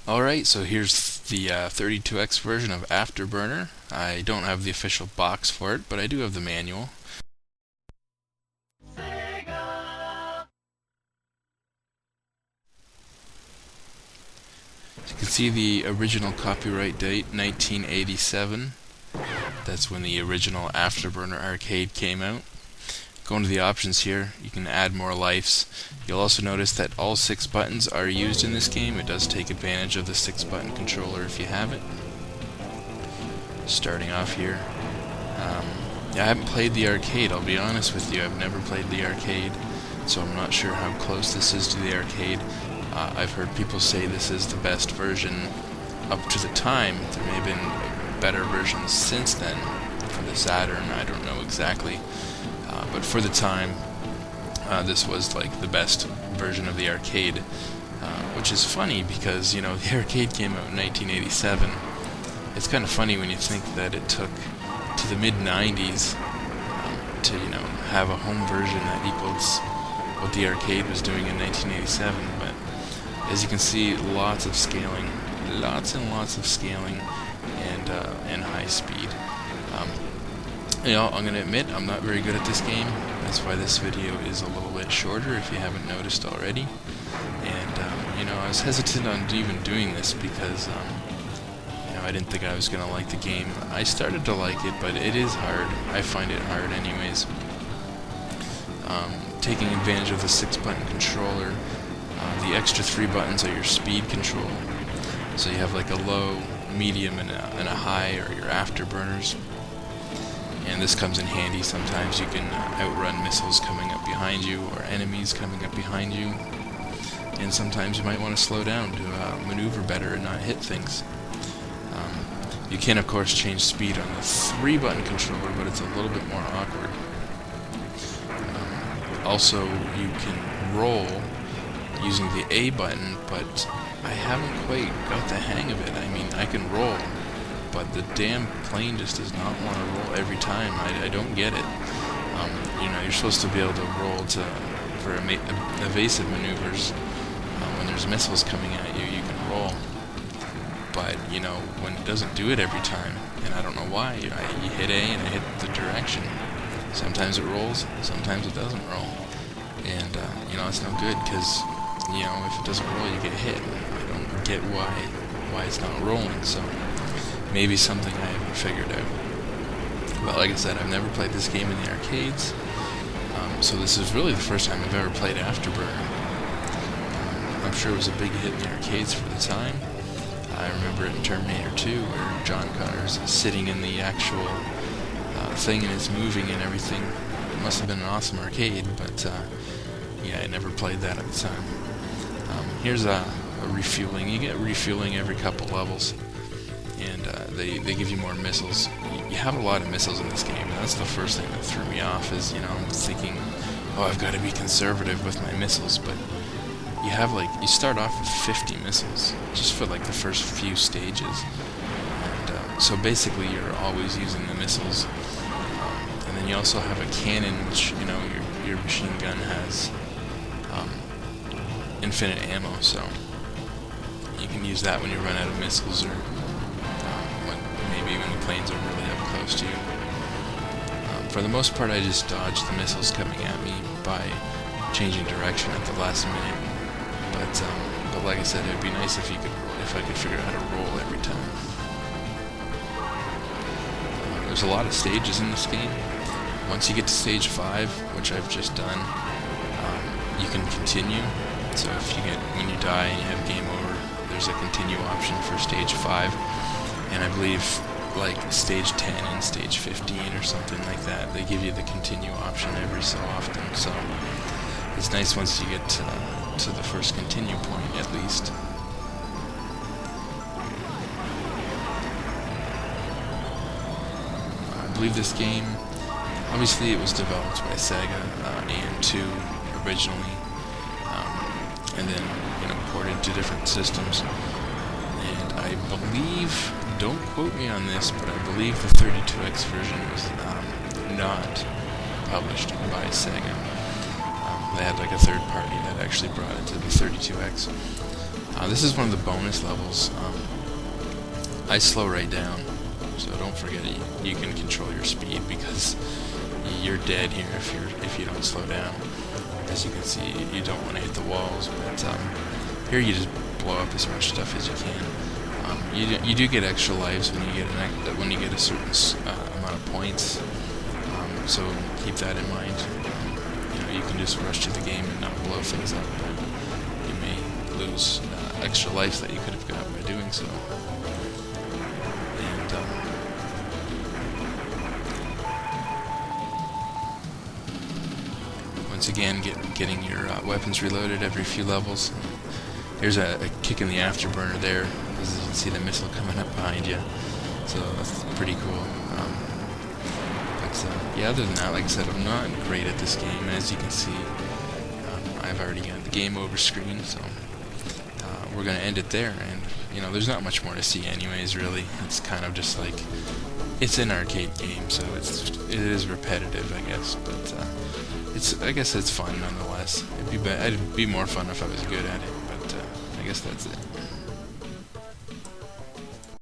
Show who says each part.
Speaker 1: Alright, so here's the 32X version of Afterburner. I don't have the official box for it, but I do have the manual. As you can see, the original copyright date, 1987. That's when the original Afterburner arcade came out. Going to the options here, you can add more lives. You'll also notice that all 6 buttons are used in this game. It does take advantage of the 6-button controller if you have it. Starting off here. I haven't played the arcade, I'll be honest with you. I've never played the arcade, so I'm not sure how close this is to the arcade. I've heard people say this is the best version up to the time. There may have been better versions since then for the Saturn, I don't know exactly. But for the time, this was like the best version of the arcade, which is funny because, you know, the arcade came out in 1987. It's kind of funny when you think that it took to the mid-90s to, you know, have a home version that equals what the arcade was doing in 1987. But as you can see, lots of scaling, lots and lots of scaling, and high speed. You know, I'm going to admit I'm not very good at this game. That's why this video is a little bit shorter if you haven't noticed already. And, you know, I was hesitant on even doing this because, you know, I didn't think I was going to like the game. I started to like it, but it is hard. I find it hard anyways. Taking advantage of the 6-button controller, the extra 3 buttons are your speed control. So you have like a low, medium, and a high, or your afterburners. And this comes in handy. Sometimes you can outrun missiles coming up behind you or enemies coming up behind you. And sometimes you might want to slow down to maneuver better and not hit things. You can, of course, change speed on the 3-button controller, but it's a little bit more awkward. Also, you can roll using the A button, but I haven't quite got the hang of it. I mean, I can roll, but the damn plane just does not want to roll every time. I don't get it. You know, you're supposed to be able to roll for evasive maneuvers. When there's missiles coming at you, you can roll. But, you know, when it doesn't do it every time, and I don't know why, you hit A and I hit the direction. Sometimes it rolls, sometimes it doesn't roll. And, you know, it's no good, because, you know, if it doesn't roll, you get hit. I don't get why it's not rolling, so maybe something I haven't figured out. But like I said, I've never played this game in the arcades, so this is really the first time I've ever played Afterburner. I'm sure it was a big hit in the arcades for the time. I remember it in Terminator 2, where John Connor's sitting in the actual thing and it's moving and everything. It must have been an awesome arcade, but yeah, I never played that at the time. Here's a refueling. You get refueling every couple levels, and they give you more missiles. You have a lot of missiles in this game, and that's the first thing that threw me off. Is, you know, I'm thinking, oh, I've got to be conservative with my missiles, but you start off with 50 missiles just for like the first few stages, and so basically you're always using the missiles. And then you also have a cannon, which, you know, your machine gun has infinite ammo, so you can use that when you run out of missiles, or maybe when the planes are really up close to you. For the most part, I just dodge the missiles coming at me by changing direction at the last minute. But like I said, it would be nice if I could figure out how to roll every time. There's a lot of stages in this game. Once you get to stage 5, which I've just done, you can continue. So when you die and you have game over, there's a continue option for stage 5. And I believe like stage 10 and stage 15 or something like that, they give you the continue option every so often. So it's nice once you get to the first continue point, at least. I believe this game, obviously it was developed by Sega and 2 originally, and then, you know, ported to different systems. And I believe, don't quote me on this, but I believe the 32X version was not published by Sega. They had like a third party that actually brought it to the 32X. This is one of the bonus levels. I slow right down, so don't forget you can control your speed, because you're dead here if you don't slow down. As you can see, you don't want to hit the walls, but here you just blow up as much stuff as you can. You do get extra lives when you get a certain amount of points, so keep that in mind. You can just rush to the game and not blow things up, but you may lose extra life that you could have got by doing so. And once again, getting your weapons reloaded every few levels. Here's a kick in the afterburner there, as you can see the missile coming up behind you, so that's pretty cool. Yeah, other than that, like I said, I'm not great at this game, and as you can see, I've already got the game over screen, so we're going to end it there. And there's not much more to see anyways, really. It's kind of just like, it's an arcade game, so it is repetitive, I guess, but I guess it's fun nonetheless. It'd be more fun if I was good at it, but I guess that's it.